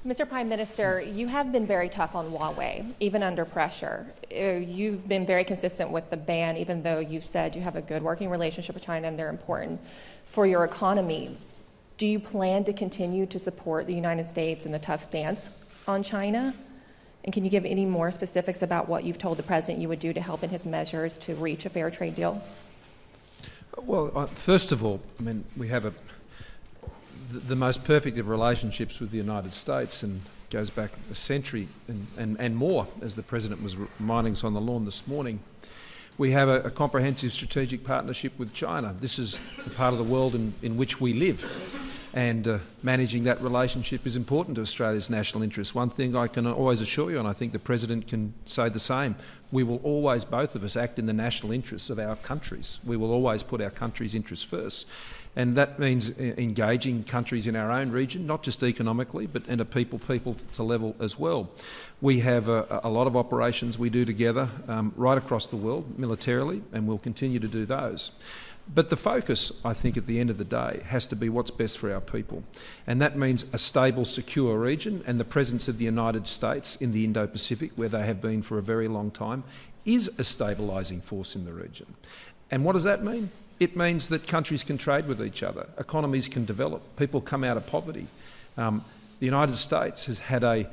Mr. Prime Minister, you have been very tough on Huawei, even under pressure. You've been very consistent with the ban, even though you've said you have a good working relationship with China and they're important for your economy. Do you plan to continue to support the United States in the tough stance on China? And can you give any more specifics about what you've told the President you would do to help in his measures to reach a fair trade deal? Well, first of all, I mean, we have the most perfect of relationships with the United States, and goes back a century and more, as the President was reminding us on the lawn this morning. We have a comprehensive strategic partnership with China. This is the part of the world in which we live, and managing that relationship is important to Australia's national interests. One thing I can always assure you, and I think the President can say the same, we will always, both of us, act in the national interests of our countries. We will always put our country's interests first. And that means engaging countries in our own region, not just economically, but at a people to level as well. We have a lot of operations we do together right across the world, militarily, and we'll continue to do those. But the focus, I think, at the end of the day, has to be what's best for our people. And that means a stable, secure region, and the presence of the United States in the Indo-Pacific, where they have been for a very long time, is a stabilising force in the region. And what does that mean? It means that countries can trade with each other, economies can develop, people come out of poverty. The United States has had a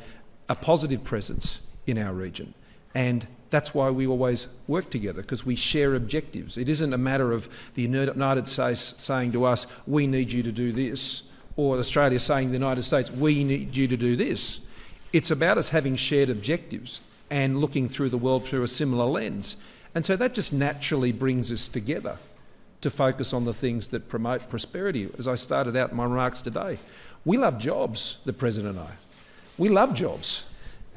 positive presence in our region, and that's why we always work together, because we share objectives. It isn't a matter of the United States saying to us, we need you to do this, or Australia saying to the United States, we need you to do this. It's about us having shared objectives and looking through the world through a similar lens. And so that just naturally brings us together to focus on the things that promote prosperity. As I started out in my remarks today, we love jobs, the President and I. We love jobs.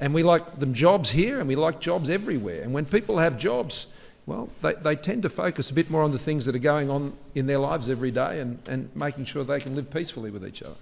And we like them jobs here, and we like jobs everywhere. And when people have jobs, well, they tend to focus a bit more on the things that are going on in their lives every day, and making sure they can live peacefully with each other.